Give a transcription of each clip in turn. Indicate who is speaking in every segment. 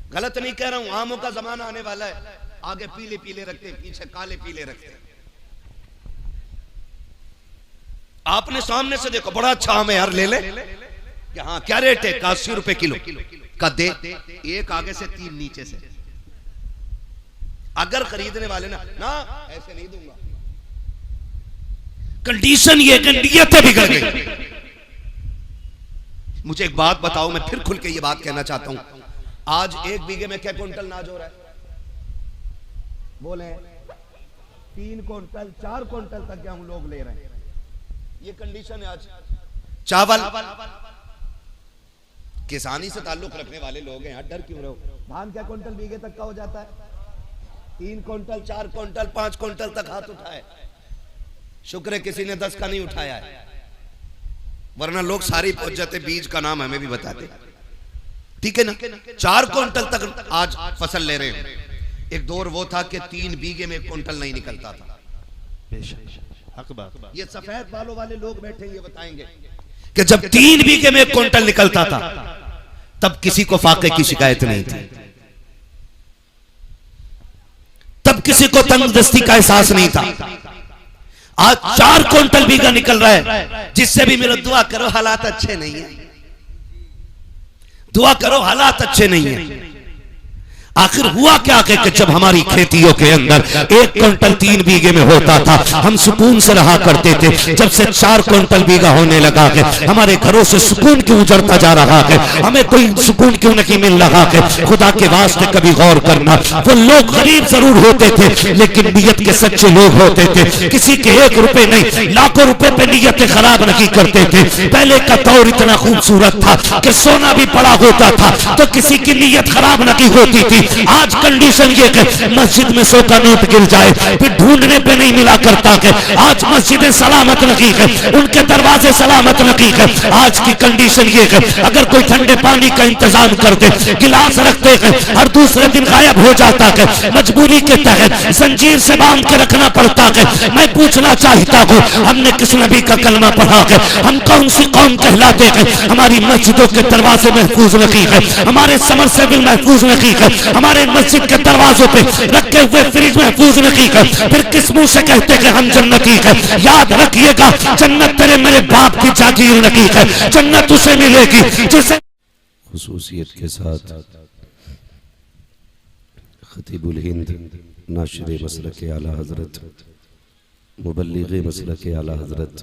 Speaker 1: गलत नहीं कह रहा हूं, आमों का जमाना आने वाला है, आगे पीले पीले रखते हैं, पीछे काले पीले रखते हैं। आपने सामने से देखो बड़ा अच्छा आम है यार, ले ले, हाँ क्या रेट है, 80 रुपए किलो का दे, एक आगे से 3 नीचे से। अगर खरीदने वाले ना ऐसे नहीं दूंगा, कंडीशन ये नियतें बिगड़ गई। मुझे एक बात बताओ, मैं फिर खुल के ये बात कहना चाहता हूं, आज 1 बीघे में क्या क्विंटल नाज हो रहा है? बोले 3 क्विंटल 4 क्विंटल तक गेहूं लोग ले रहे हैं। ये कंडीशन है आज। चावल किसानी से ताल्लुक रखने वाले लोग हैं यार, डर क्यों रहे हो? धान क्या क्विंटल बीघे तक का हो जाता है? 3 क्विंटल 4 क्विंटल 5 क्विंटल तक हाथ उठाए, शुक्र है किसी ने 10 का नहीं उठाया है, वरना लोग सारी पहुंच जाते, बीज का नाम हमें भी बताते। ठीक है ना, 4 क्विंटल तक आज फसल ले रहे हैं। एक दौर वो था कि 3 बीघे में 1 क्विंटल नहीं निकलता था। ये सफेद बालों वाले लोग बैठे ये बताएंगे कि जब 3 बीघे में 1 क्विंटल निकलता था तब किसी को फाके की शिकायत नहीं थी, तब किसी को तंगदस्ती का एहसास नहीं था। आज 4 क्विंटल बीघा निकल रहा है, जिससे भी मिलो दुआ करो हालात अच्छे नहीं है, दुआ करो हालात अच्छे नहीं है। आखिर हुआ क्या कि जब हमारी खेतियों के अंदर 1 क्विंटल 3 बीघे में होता था, हम सुकून से रहा करते थे। जब से 4 क्विंटल बीघा होने लगा के हमारे घरों से सुकून क्यों उजड़ता जा रहा है, हमें कोई सुकून क्यों नहीं मिल रहा है? खुदा के वास्ते कभी गौर करना, वो लोग गरीब जरूर होते थे लेकिन नियत के सच्चे लोग होते थे। किसी के 1 रुपए नहीं लाखों रुपए पे नियतें खराब नहीं करते थे। पहले का दौर इतना खूबसूरत था कि सोना भी पड़ा होता था तो किसी की नियत खराब नहीं होती थी। आज कंडीशन ये कि मस्जिद में 100 का नोट गिर जाए फिर ढूंढने पे नहीं मिला करता है। आज मस्जिदें सलामत नहीं है, उनके दरवाजे सलामत नहीं है। आज की कंडीशन ये है अगर कोई ठंडे पानी का इंतजाम कर दे, गिलास रखते हैं, हर दूसरे दिन गायब हो जाता है। मजबूरी के तहत जंजीर से बांध के रखना पड़ता है। मैं पूछना चाहता हूँ, हमने किस नबी का कलमा पढ़ा है? हम कौन सी कौम कहलाते हैं? हमारी मस्जिदों के दरवाजे महफूज नहीं है, हमारे समरसेबिल महफूज नहीं है, हमारे मस्जिद के दरवाजों पे रखे हुए फ्रिज महफूज नहीं है। फिर किस मुंह से कहते हैं हम जन्नती है? याद रखिएगा, जन्नत तेरे मेरे बाप की जागीर नहीं है, जन्नत उसे मिलेगी जिसे
Speaker 2: खुसूसियत के साथ खतीबुल हिंद नाशिर मसलक आला हजरत मुबल्लिग मसलक आला हजरत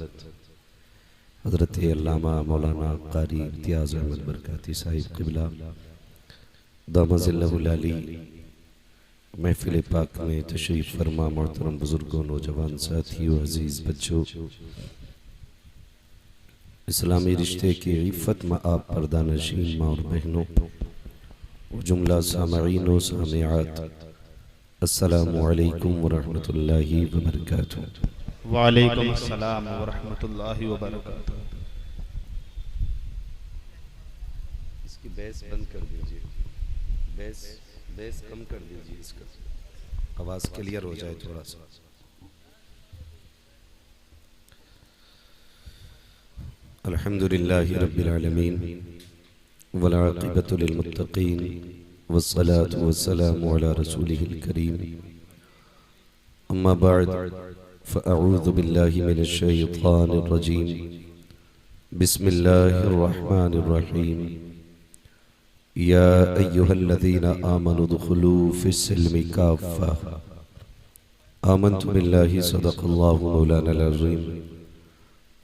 Speaker 2: हजरत अल्लामा मौलाना कारी इम्तियाज अहमद बरकाती साहिब क़िबला दामज़िल्लहुल अली महफिल पाक में तशरीफ़ फरमा मोहतरम बुजुर्गों, नौजवान साथियों, अजीज़ बच्चों, इस्लामी रिश्ते की इफ़्फ़त में आप पर्दानशीन माँ और बहनों, जुमला सामईन व सामिआत, अस्सलामु अलैकुम व रहमतुल्लाहि व बरकातुहू।
Speaker 3: वालेकुम अस्सलाम व रहमतुल्लाहि व बरकातुहू।
Speaker 2: इसकी बेस बंद कर दीजिए, बेस कम कर दीजिए, इसका आवाज़ क्लियर हो जाए थोड़ा सा। अल्हम्दुलिल्लाहि रब्बिल आलमीन वल आक़िबतु लिल मुत्तक़ीन वस्सलातु वस्सलामु अला रसूलिहिल करीम, अम्मा बअद फ़अऊज़ु बिल्लाहि मिनश शैतानिर रजीम, बिस्मिल्लाहिर रहमानिर रहीम। या अय्युहल्लज़ीना आमनु दुख़ुलू फ़िस्सिल्मि काफ़्फ़ा, आमन्तु बिल्लाहि सदक़ल्लाहु मौलाना अज़ीम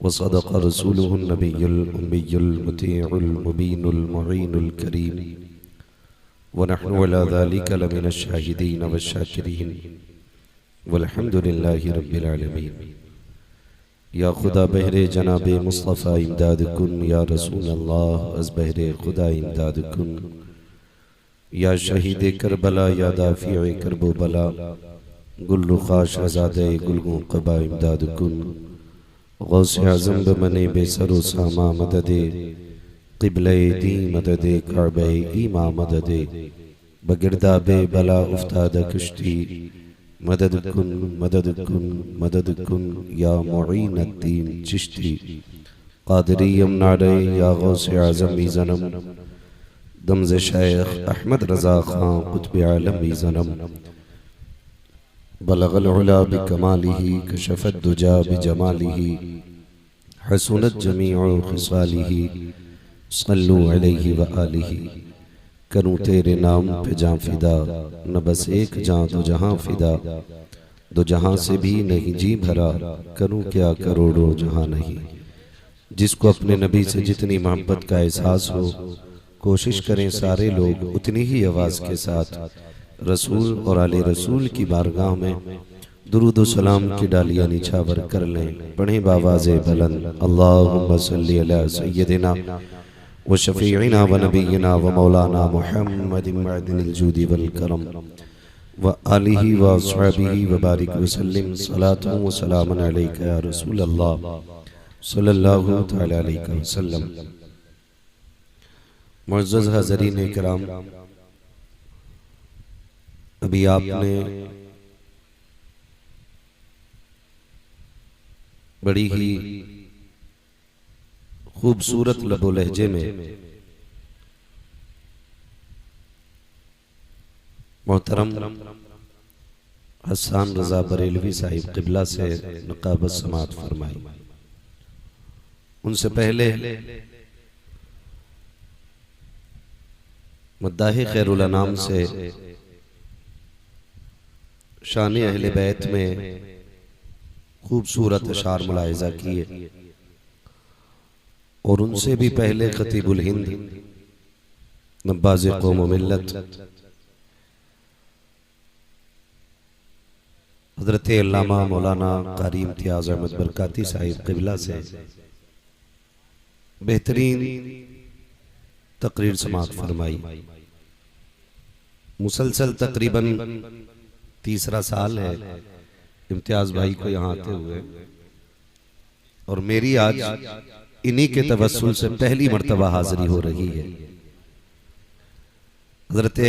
Speaker 2: व सदक़ रसूलुहुन नबियुल उम्मियुल मुतीउल मुबीनुल मुईनुल करीम व नहनु अला ज़ालिका लमिनश शाहिदीन वश्शाकिरीन वल्हम्दुलिल्लाहि रब्बिल आलमीन। या खुदा बहरे जनाबे मुस्तफ़ा इमदाद कुन, या रसूल अल्लाह अज़ बहरे खुदा इमदाद कुन, या शहीद करबला, या दाफ़िए करबो बला, गुल रुखा शहज़ादे गुलगो क़बा इमदाद कुन, गौसे आज़म बमने बेसरो सामा मददे, क़िबले दी मददे, काबे ईमा मददे, बगिरदाबे बला उफ्ताद कश्ती, मदद कुन मदद कुन मदद कुन, या मुईनुद्दीन चिश्ती, क़ादिरी यमनारे, या गौसे आज़म ज़नम, दमज़ शेख अहमद रज़ा खां कुतुब आलमी ज़नम बलगल उला बिकमालिही कशफत दुजा बिजमालिही हसनत जमीउ खिसालिही सल्लु अलैहि व आलिही। करूँ तेरे नाम पे जां फिदा, न बस एक जां दो जहां फिदा, दो जहां से भी नहीं जी भरा, करूँ क्या करोड़ों जहां नहीं। जिसको अपने नबी से जितनी मोहब्बत का एहसास हो, कोशिश करें सारे लोग उतनी ही आवाज़ के साथ रसूल और आले रसूल की बारगाह में दुरूद व सलाम की डालियाँ निछावर कर लें। पढ़ें बावाज़े बुलंद अल्लाहुम्मा सल्ली अला सय्यदिना व शफीइना व नबीना व मौलाना मुहम्मदिन मअदिनिल जूदी वल करम व आलिही व अस्हाबिही व बारिक व सल्लिम सलातन व सलामन अलैका या रसूल अल्लाह सल्लल्लाहु तआला अलैहि वसल्लम। मुअज़्ज़ज़ हाज़रीन इकराम, अभी आपने बड़ी ही खूबसूरत लबो लहजे में मोहतरम हसन रज़ा बरेलवी साहिब क़िबला से नक़ाबत समात फरमाई। उनसे पहले मद्दाही खैरुल अनाम से शान अहले बैत में खूबसूरत अशार मुलाहिज़ा किए, और उनसे भी पहले खतीबुल हिंद नब्बाज़ कौम व मिल्लत हज़रत अल्लामा मौलाना क़ारी इम्तियाज़ अहमद बरकाती साहिब क़िबला से बेहतरीन तकरीर समात फरमाई। मुसलसल तकरीबन तीसरा साल है इम्तियाज़ भाई को यहाँ आते हुए, और मेरी आज इन्हीं के तवस्सुल से पहली मर्तबा हाज़िरी हो रही है। हज़रत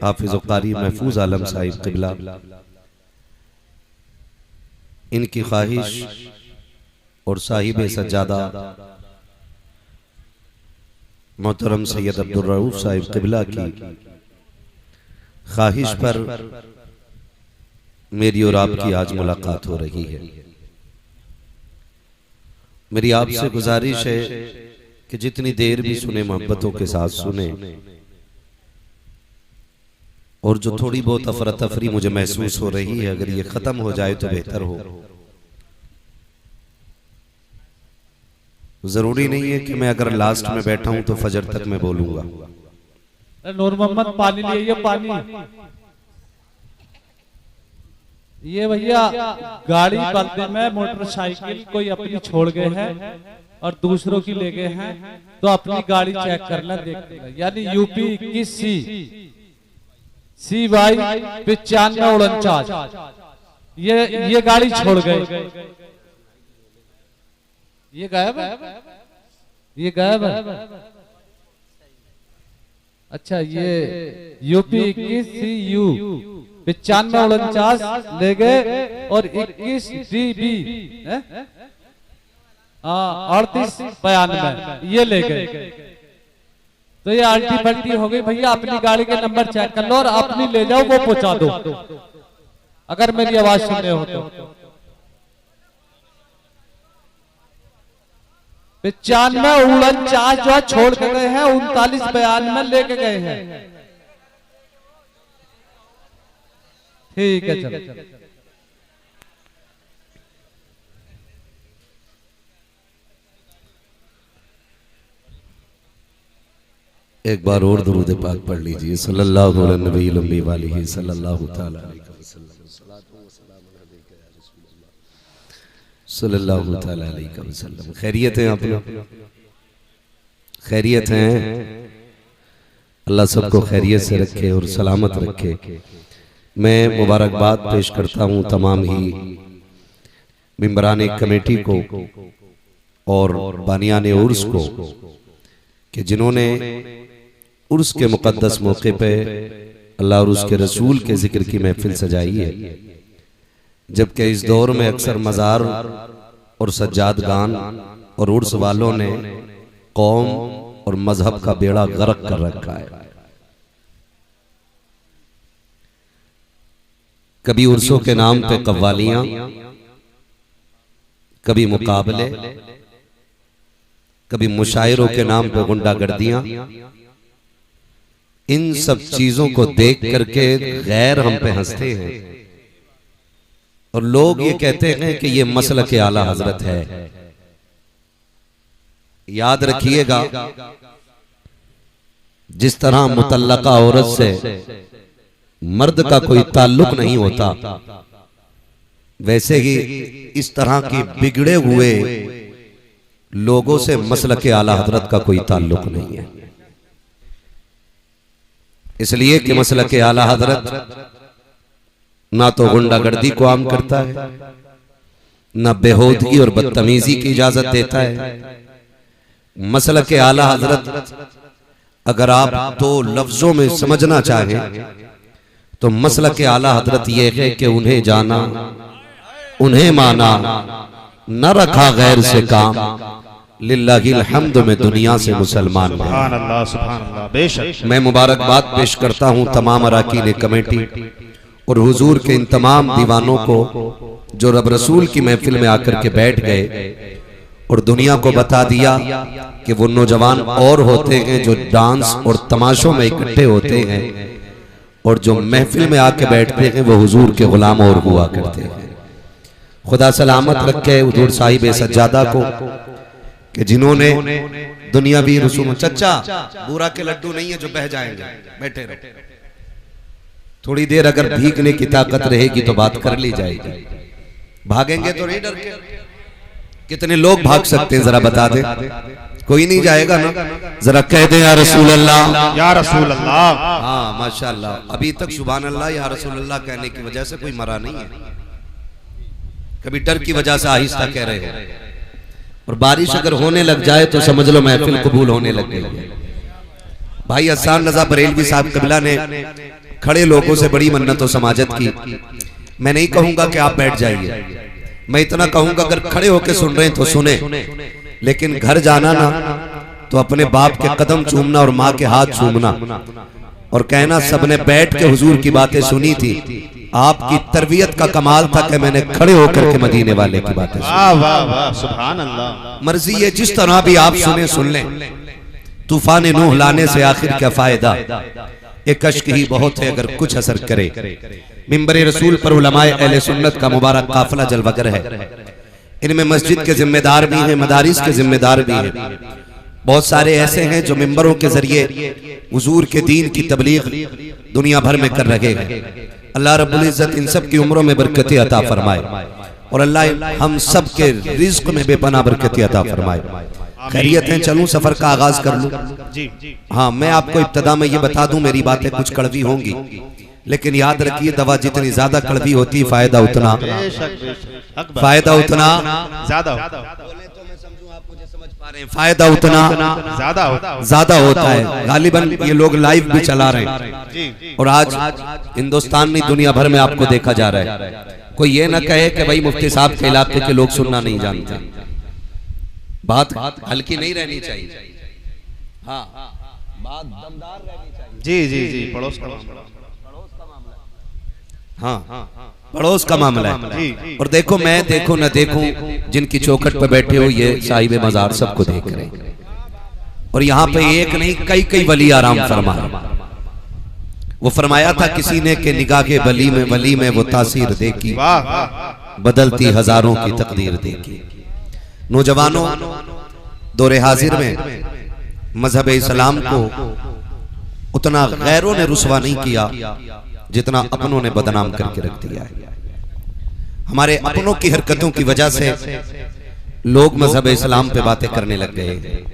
Speaker 2: हाफ़िज़ व क़ारी महफूज आलम साहिब क़िबला, इनकी ख्वाहिश और साहिब सज्जादा मोहतरम सैयद अब्दुल रऊफ साहिब क़िबला की ख्वाहिश पर मेरी और आपकी आज मुलाकात हो रही है। मेरी आपसे गुजारिश है कि जितनी देर भी सुने मोहब्बतों के साथ सुने, और जो थोड़ी बहुत अफरा तफरी मुझे महसूस हो रही है अगर ये खत्म हो जाए तो बेहतर हो। जरूरी नहीं है कि मैं अगर लास्ट में बैठा हूं तो फजर तक मैं बोलूंगा।
Speaker 4: नूर मोहम्मद पानी लिए, ये पानी, ये भैया गाड़ी बदले में मोटरसाइकिल कोई अपनी छोड़ गए हैं और दूसरों की ले गए हैं, तो अपनी गाड़ी चेक करना देखना। यानी यूपी 21 CY 9549 ये गाड़ी छोड़ गए, ये गायब है, ये गायब है। अच्छा, ये यूपी 21 CU 9549 ले गए और 21 DB 3892 ये ले गए। तो ये आल्टी पल्टी हो गई भैया। अपनी गाड़ी के नंबर चेक कर लो और अपनी ले जाओ, वो पहुंचा दो अगर मेरी आवाज सुन रहे हो तो। 9549 जो छोड़ के गए हैं, 3992 लेके गए हैं। ठीक है, चलो।
Speaker 2: एक बार और दुरूद पाक पढ़ लीजिए। सल्लल्लाहु अलैहि वालिही सल्लल्लाहु तआला अलैहि वसल्लम, सल्लल्लाहु तआला अलैहि वसल्लम। खैरियत है आप लोग? खैरियत हैं? अल्लाह सबको खैरियत से रखे और सलामत रखे। मैं मुबारकबाद पेश करता हूँ तमाम ही मेंबरान कमेटी को और बानियान उर्स को कि जिन्होंने उर्स के मुकद्दस मौके पे अल्लाह और उसके रसूल के जिक्र की महफिल सजाई है। जबकि इस दौर में अक्सर मज़ार और सज्जाद गान और उर्स वालों ने कौम और मजहब का बेड़ा गर्क कर रखा है। कभी उर्सों के नाम पे कव्वालियां, कभी मुकाबले, कभी मुशायरों के नाम पे गुंडागर्दियां। इन सब चीजों को देख करके गैर हम पे हंसते हैं और लोग ये कहते हैं कि ये मसलक आला हजरत है। याद रखिएगा, जिस तरह मुतल्लका औरत से मर्द का कोई ताल्लुक नहीं होता, वैसे ही इस तरह की बिगड़े हुए लोगों से मसलक आला हजरत का कोई ताल्लुक नहीं है। इसलिए कि मसलक आला हजरत ना तो गुंडागर्दी को आम करता है, ना बेहूदगी और बदतमीजी की इजाजत देता है। मसलक आला हजरत अगर आप दो लफ्जों में समझना चाहें तो मसलक आला हजरत ये है कि उन्हें जाना, उन्हें माना, न रखा गैर से काम, लिल्लाहिल हम्द में दुनिया से मुसलमान बने।
Speaker 3: सुभान अल्लाह, सुभान अल्लाह, बेशक।
Speaker 2: मैं मुबारकबाद पेश करता हूं तमाम अराकीन कमेटी और हुजूर के इन तमाम दीवानों को जो रब रसूल की महफिल में आकर के बैठ गए और दुनिया को बता दिया कि वो नौजवान और होते हैं जो डांस और तमाशों में इकट्ठे होते हैं और जो महफिल में आके बैठते हैं वो हुजूर के गुलाम और हुआ करते हैं। खुदा सलामत रखे हुजूर साहिब सज्जादा को कि जिन्होंने दुनियावी रसूम। चचा, बूरा के लड्डू नहीं है जो बह जाएंगे, बैठे रहो। थोड़ी देर अगर भीगने की ताकत रहेगी तो बात कर ली जाएगी। भागेंगे तो नहीं डर के? कितने लोग भाग सकते हैं जरा बता दे? कोई नहीं जाएगा ना? जरा कह दे या रसूल अल्लाह,
Speaker 3: या रसूल अल्लाह।
Speaker 2: हाँ माशाअल्लाह, अभी तक सुभान अल्लाह या रसूल अल्लाह कहने की वजह से कोई मरा नहीं है। कभी डर की वजह से आहिस्ता कह रहे हो। और बारिश अगर होने लग जाए तो समझ लो महफिल कबूल होने लग गई है। भाई हसन रजा बरेलवी साहब कबीला ने खड़े लोगों से बड़ी मन्नत और समाजत की। मैं नहीं कहूंगा कि आप बैठ जाइए, मैं इतना कहूंगा अगर खड़े होकर सुन रहे हैं तो सुने, लेकिन घर जाना ना तो अपने बाप के कदम चूमना और माँ के हाथ चूमना और कहना सबने बैठ के हुजूर की बातें सुनी थी। आपकी तरबियत का कमाल था कि मैंने खड़े होकर के मदीने वाले की बातें सुनी।
Speaker 3: वाह वाह वाह, सुभान अल्लाह।
Speaker 2: मर्जी है जिस तरह भी आप सुने सुन लें। तूफान नूह लाने से आखिर क्या फायदा, एक अश्क ही बहुत है अगर कुछ असर करे। मिंबर रसूल पर उलमाए अहले सुन्नत का मुबारक काफिला जलवगर है। इनमें मस्जिद के जिम्मेदार भी हैं, मदारिस के जिम्मेदार भी हैं। बहुत सारे ऐसे हैं जो मिंबरों के जरिए हुजूर के दीन की तबलीग दुनिया भर में कर रहे हैं। अल्लाह रब्बुल इज्जत इन सब की उम्रों में बरकत अता फरमाए और अल्लाह हम सब के रिज्क में बेपनाह बरकत अता फरमाए। खैरियत है, चलूं सफर का आगाज कर लूं?
Speaker 3: जी।
Speaker 2: हाँ, मैं आपको इब्तदा में ये बता दूं, मेरी बातें कुछ कड़वी होंगी, लेकिन याद रखिए दवा जितनी ज्यादा कड़वी होती है फायदा उतना
Speaker 3: ज्यादा
Speaker 2: फायदा उतना ज्यादा होता है। गालिबन ये लोग लाइव भी चला रहे हैं और आज हिंदुस्तान नहीं दुनिया भर में आपको देखा जा रहा है। कोई ये ना कहे कि भाई मुफ्ती साहब के इलाके के लोग सुनना नहीं जानते। बात हल्की नहीं रहनी चाहिए। हाँ, बात दमदार रहनी चाहिए।
Speaker 3: जी जी जी, पड़ोस का मामला।
Speaker 2: हाँ, पड़ोस का मामला है। और देखो मैं देखो न देखूं, जिनकी चौखट पर बैठे हो ये साहिब मजार सबको देख रहे हैं और यहाँ पे एक नहीं कई कई वली आराम फरमा। वो फरमाया था किसी ने कि निगाह के वली में वो तासीर देखी, बदलती हजारों की तकदीर देखी। नौजवानों, दौरे हाजिर में मजहब इस्लाम को उतना गैरों ने रुसवा नहीं किया जितना अपनों ने बदनाम करके रख दिया है। हमारे अपनों की हरकतों की वजह से लोग मजहब इस्लाम पे बातें करने लग गए।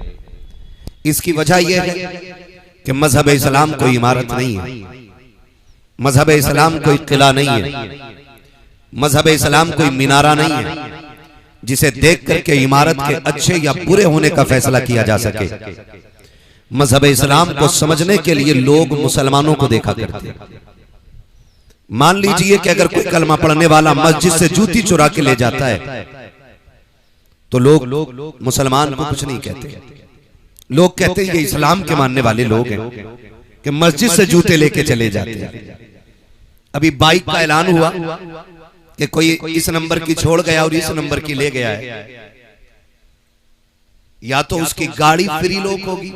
Speaker 2: इसकी वजह यह है कि मजहब इस्लाम कोई इमारत नहीं है, मजहब इस्लाम कोई किला नहीं है, मजहब इस्लाम कोई मीनारा नहीं है जिसे देख करके इमारत के अच्छे या बुरे होने का फैसला किया जा सके। मजहब इस्लाम को समझने के लिए लोग मुसलमानों को देखा करते हैं। मान लीजिए कि अगर कोई कलमा पढ़ने वाला मस्जिद से जूती चुरा के ले जाता है तो लोग मुसलमान को कुछ नहीं कहते,
Speaker 1: लोग कहते हैं ये इस्लाम के मानने वाले लोग हैं कि मस्जिद से जूते लेके चले जाते हैं। अभी बाइक का ऐलान हुआ कि कोई इस नंबर की छोड़ गया और इस नंबर की ले गया है, या तो उसकी गाड़ी फ्री लॉक होगी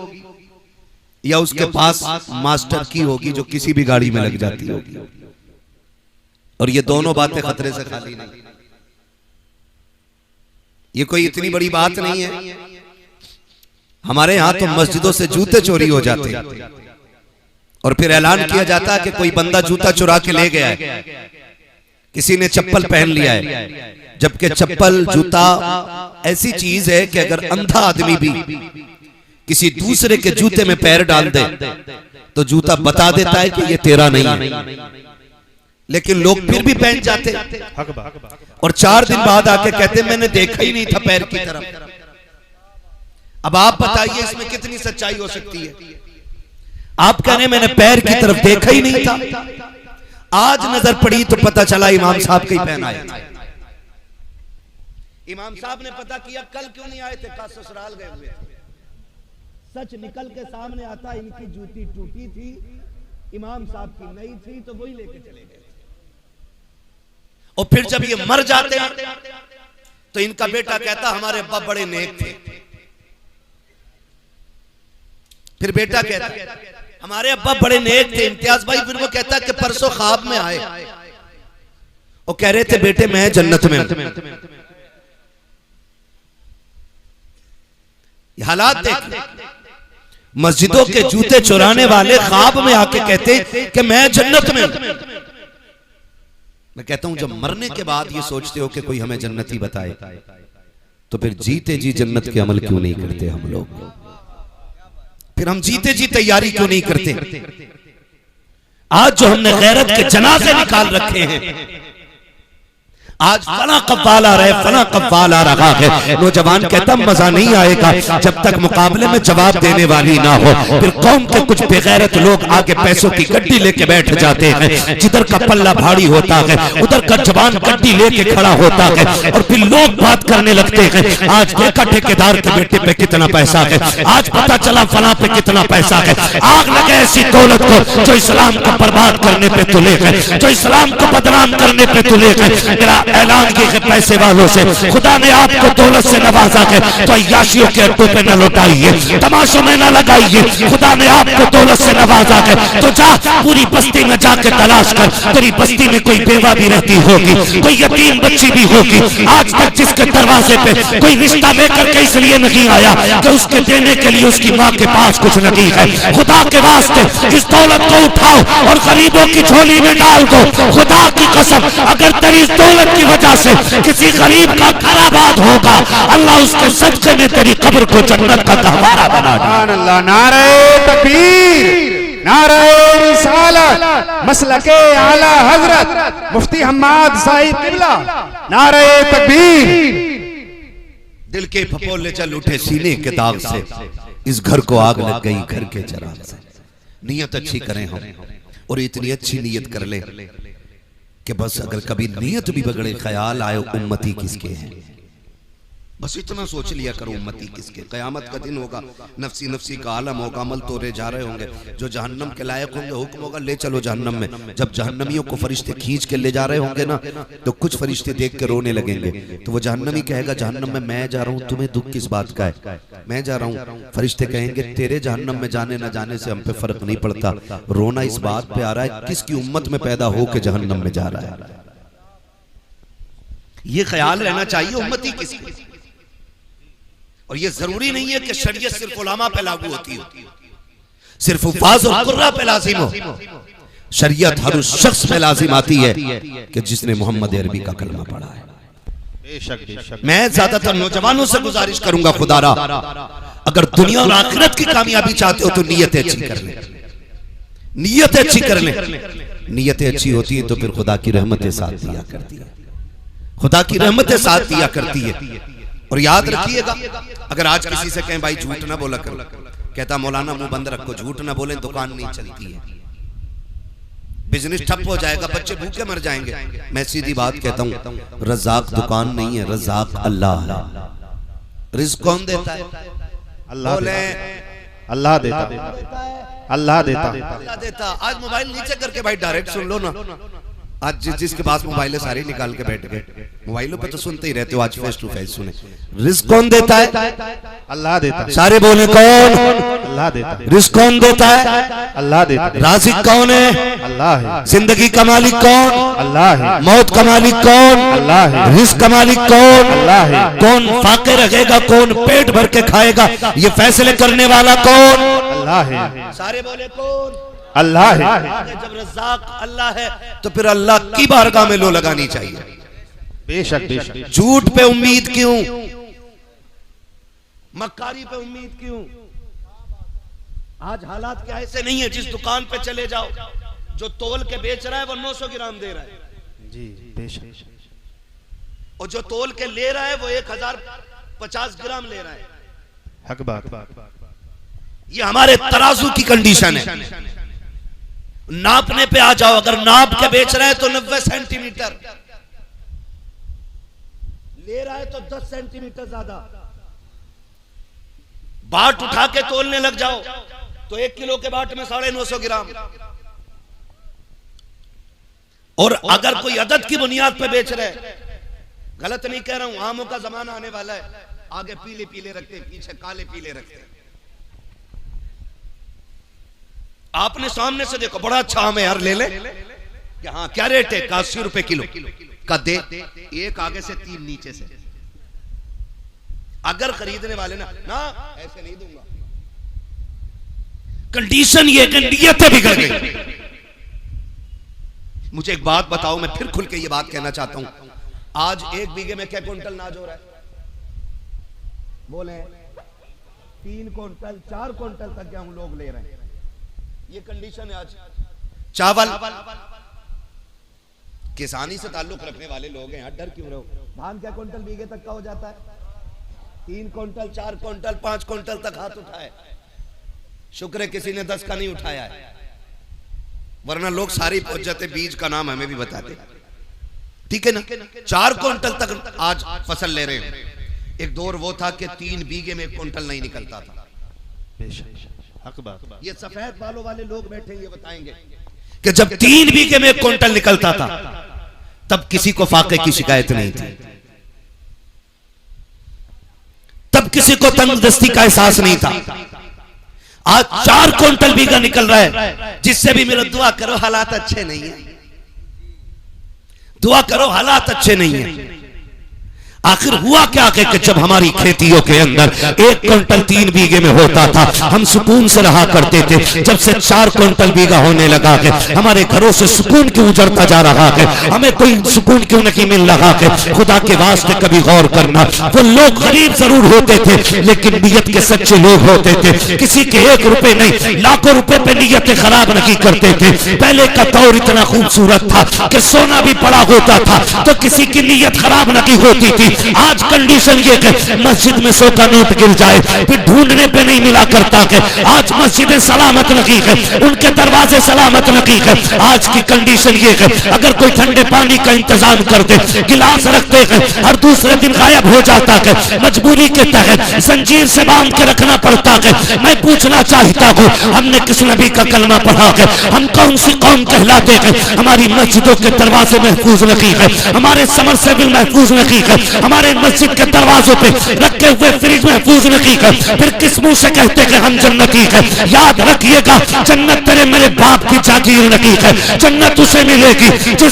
Speaker 1: या उसके पास मास्टर की होगी जो किसी भी गाड़ी में लग जाती होगी, और ये दोनों बातें खतरे से खाली नहीं। ये कोई इतनी बड़ी बात नहीं है। हमारे यहां तो मस्जिदों से जूते चोरी हो जाते हैं और फिर ऐलान किया जाता है कि कोई बंदा जूता चुरा के ले गया है, किसी ने चप्पल पहन लिया है, जबकि चप्पल जूता ऐसी चीज है कि अगर अंधा आदमी भी किसी दूसरे के जूते में पैर डाल दे तो जूता बता देता है कि ये तेरा नहीं है, लेकिन लोग फिर भी पहन जाते और 4 दिन बाद आके कहते मैंने देखा ही नहीं था पैर की तरफ। अब आप बताइए इसमें कितनी सच्चाई हो सकती है। आप कहने मैंने पैर की तरफ देखा ही नहीं था, आज नजर पड़ी तो पता चला इमाम साहब के ही पहन आए। इमाम साहब ने पता किया कल क्यों नहीं आए थे, कहा ससुराल गए हुए थे। सच निकल के सामने आता इनकी जूती टूटी थी, इमाम साहब की नई थी, तो वही लेके चले गए। और फिर जब ये मर जाते हैं तो इनका बेटा कहता हमारे अब्बा बड़े नेक थे। फिर बेटा कहता हमारे अब्बा बड़े नेक थे इम्तियाज भाई। फिर वो कहता कि परसों ख्वाब में आए और कह रहे थे बेटे मैं जन्नत में हूं। हालात देख, मस्जिदों के जूते चुराने वाले ख्वाब में आके कहते कि मैं जन्नत में हूं। मैं कहता हूं जब मरने के बाद ये सोचते हो कि कोई हमें जन्नती बताए, तो फिर जीते जी जन्नत के अमल क्यों नहीं करते हम लोग? फिर हम जीते जी तैयारी क्यों नहीं करते? आज जो हमने गैरत के जनाजे निकाल रखे हैं, आज फला कव्वाल आ रहे, फला कव्वाल आ रहा है, नौजवान कहता मजा नहीं आएगा जब तक मुकाबले में जवाब देने वाली ना हो। फिर कौम के कुछ बेगैरत लोग आगे पैसों की गड्डी लेके बैठ जाते हैं, जिधर का पल्ला भारी होता है उधर का जवान गड्डी लेके खड़ा होता है, और फिर लोग बात करने लगते हैं आज देखा ठेकेदार के बेटे पे कितना पैसा है, आज पता चला फला पे कितना पैसा है। आग लगे ऐसी दौलत को जो इस्लाम को बर्बाद करने पे तुले है, जो इस्लाम को बदनाम करने पे तुले है। ऐलान किए पैसे वालों से, खुदा ने आपको दौलत से नवाजा है तो अय्याशियों के अड्डों पे न लौटाइए, तमाशों में न लगाइए। खुदा ने आपको दौलत से नवाजा है तो जा पूरी बस्ती में जाके तलाश कर, तेरी बस्ती में कोई बेवा भी रहती होगी, कोई यतीम बच्ची भी होगी। आज तक जिसके दरवाजे पे कोई रिश्ता लेकर के इसलिए नहीं आया कि उसके देने के लिए उसकी माँ के पास कुछ नहीं है। खुदा के वास्ते इस दौलत को उठाओ और गरीबों की झोली में डाल दो। खुदा की कसम अगर तेरी दौलत की वजह से किसी गरीब का घर आबाद होगा, अल्लाह उसके सदके में तेरी कब्र को जन्नत का गहवारा बना देगा।
Speaker 3: नारे तकबीर, नारे रिसालत, मसलके आला हजरत मुफ्ती हम्माद साहिब किबला, नारे तकबीर।
Speaker 1: दिल के फपोले चल उठे सीने के दाग से, इस घर को आग लग गई घर के चराग से। नियत अच्छी करें हम, और इतनी अच्छी नियत कर ले कि बस अगर कभी नियत भी बगड़े, ख्याल आए उम्मती किसके हैं, बस इतना सोच लिया करो उम्मती किसके। कयामत का दिन होगा, नफसी नफसी का आलम होगा, अमल तोड़े जा रहे होंगे। जो जहन्नम के लायक होंगे हुक्म होगा ले चलो जहन्नम में। जब जहन्नमियों को फरिश्ते खींच के ले जा रहे होंगे ना, तो कुछ फरिश्ते देख के रोने लगेंगे। तो वो जहन्नमी कहेगा जहन्नम में मैं जा रहा हूँ, तुम्हें दुख किस बात का है, मैं जा रहा हूँ। फरिश्ते कहेंगे तेरे जहन्नम में जाने न जाने से हम पे फर्क नहीं पड़ता, रोना इस बात पे आ रहा है किसकी उम्मत में पैदा हो के जहन्नम में जा रहा है। ये ख्याल रहना चाहिए उम्मती किसकी। और ये जरूरी नहीं है कि शरीयत सिर्फ उलामा पे लागू होती हो, सिर्फ हुफ्फाज और कुर्रा पे लाजिम हो। शरीयत हर उस शख्स पे लाजिम आती है कि जिसने मोहम्मद अरबी का कलमा पढ़ा है।
Speaker 3: बेशक बेशक।
Speaker 1: मैं ज्यादातर नौजवानों से गुजारिश करूंगा खुदारा, अगर दुनिया और आखिरत की कामयाबी चाहते हो तो नियतें अच्छी कर ले, नियतें अच्छी कर ले। नियतें अच्छी होती है तो फिर खुदा की रहमतें साथ दिया करती है, खुदा की रहमतें साथ दिया करती है। और याद रखिएगा, अगर आज किसी से कहें भाई झूठ ना बोला करो, कहता मौलाना मुंह बंद रखो, झूठ ना बोले दुकान नहीं चलती है, बिजनेस ठप हो जाएगा, बच्चे भूखे मर जाएंगे। मैं सीधी बात कहता हूं, रज़ाक दुकान नहीं है, रज़ाक अल्लाह है। रिज़्क कौन देता है?
Speaker 3: अल्लाह
Speaker 1: बोले
Speaker 3: अल्लाह देता, अल्लाह देता।
Speaker 1: अल्लाह देता। आज मोबाइल नीचे करके भाई डायरेक्ट सुन लो ना। आज जिसके पास मोबाइल है सारे निकाल के बैठ गए। मोबाइलों पे तो सुनते ही रहते हो, आज फेस टू फेस सुने। रिस्क कौन देता है?
Speaker 3: अल्लाह देता,
Speaker 1: सारे बोले कौन?
Speaker 3: अल्लाह देता,
Speaker 1: रिस्क कौन देता है?
Speaker 3: अल्लाह देता।
Speaker 1: राज़िक कौन है?
Speaker 3: अल्लाह है,
Speaker 1: जिंदगी का मालिक कौन?
Speaker 3: अल्लाह है,
Speaker 1: मौत का मालिक कौन?
Speaker 3: अल्लाह है,
Speaker 1: रिस्क का मालिक कौन?
Speaker 3: अल्लाह है।
Speaker 1: कौन फाके रखेगा, कौन पेट भर के खाएगा, ये फैसले करने वाला कौन?
Speaker 3: अल्लाह है,
Speaker 1: सारे बोले कौन?
Speaker 3: अल्लाह है।
Speaker 1: जब रज़्ज़ाक अल्लाह है तो फिर अल्लाह की बारगाह में लो लगानी चाहिए।
Speaker 3: बेशक बेशक।
Speaker 1: झूठ पे उम्मीद क्यों? मक्कारी पे उम्मीद क्यों? आज हालात क्या ऐसे नहीं है, जिस दुकान पे चले जाओ जो तोल के बेच रहा है वो 900 ग्राम दे रहा है,
Speaker 3: जी बेशक।
Speaker 1: और जो तोल के ले रहा है वो 1050 ग्राम ले रहा है।
Speaker 3: हक बात।
Speaker 1: ये हमारे तराजू की कंडीशन है। नापने पे आ जाओ, अगर नाप के बेच रहा है तो 90 सेंटीमीटर ले रहा है तो 10 सेंटीमीटर ज्यादा। बाट उठा के तोलने लग जाओ तो 1 किलो के बाट में 950 ग्राम। और अगर कोई अदद की बुनियाद पे बेच रहे, गलत नहीं कह रहा हूं, आमों का जमाना आने वाला है, आगे पीले पीले रखते हैं, पीछे काले पीले रखते हैं। आपने सामने से देखो बड़ा अच्छा आम है यार, ले ले। हाँ क्या रेट है? 80 रुपए किलो का दे, एक आगे से 3 नीचे से। अगर खरीदने वाले ना ऐसे नहीं दूंगा। कंडीशन ये कि नियतें बिगड़ गई। मुझे एक बात बताओ, मैं फिर खुल के ये बात कहना चाहता हूं। आज 1 बीघे में क्या क्विंटल अनाज हो रहा है? बोले 3 क्विंटल 4 क्विंटल तक गेहूं लोग ले रहे हैं। ये कंडीशन है आज। चावल किसानी से ताल्लुक रखने वाले लोग हैं, डर क्यों रहो? धान क्या क्विंटल बीघे तक का हो जाता है? 3 क्विंटल 4 क्विंटल 5 क्विंटल तक हाथ उठाए। शुक्र है किसी ने 10 का नहीं उठाया है, वरना लोग सारी पहुंच जाते। बीज का नाम हमें भी बताते, ठीक है ना? 4 क्विंटल तक आज फसल ले रहे हैं। एक दौर वो था कि 3 बीघे में 1 क्विंटल नहीं निकलता था।
Speaker 3: हक बात।
Speaker 1: ये सफेद बालों वाले लोग बैठे ये बताएंगे कि जब 3 बीघे में 1 क्विंटल निकलता था तब किसी को फाके की शिकायत नहीं थी, तब किसी को तंगदस्ती का एहसास नहीं था। आज 4 क्विंटल बीघा निकल रहा है, जिससे भी मेरा दुआ करो हालात अच्छे नहीं है, दुआ करो हालात अच्छे नहीं है। आखिर हुआ क्या कि जब हमारी खेतियों के अंदर 1 क्विंटल 3 बीघे में होता था, हम सुकून से रहा करते थे। जब से 4 क्विंटल बीघा होने लगा के हमारे घरों से सुकून क्यों उजड़ता जा रहा है? हमें कोई सुकून क्यों नहीं मिल रहा है? खुदा के वास्ते कभी गौर करना, वो लोग गरीब जरूर होते थे लेकिन नीयत के सच्चे लोग होते थे। किसी के 1 रुपए नहीं लाखों रुपए पे नीयतें खराब नहीं करते थे। पहले का दौर इतना खूबसूरत था कि सोना भी पड़ा होता था तो किसी की नीयत खराब नहीं होती थी। आज कंडीशन ये है मस्जिद में 100 का नोट गिर जाए फिर ढूंढने पे नहीं मिला करता है। आज मस्जिदें सलामत नहीं है, उनके दरवाजे सलामत नहीं है। आज की कंडीशन ये है अगर कोई ठंडे पानी का इंतजाम कर दे, गिलास रखते हैं, हर दूसरे दिन गायब हो जाता है। मजबूरी के तहत जंजीर से बांध के रखना पड़ता है। मैं पूछना चाहता हूँ, हमने किस नबी का कलमा पढ़ा है? हम कौन सी कौम कहलाते हैं? हमारी मस्जिदों के दरवाजे महफूज नहीं है, हमारे समरसेबिल महफूज नहीं है, हमारे मस्जिद के दरवाजों पे रखे हुए फ्रिज महफूज नहीं है। फिर किस मुंह से कहते हैं हम जन्नती है? याद रखिएगा, जन्नत तेरे मेरे बाप की जागीर नहीं है। जन्नत उसे मिलेगी जिसे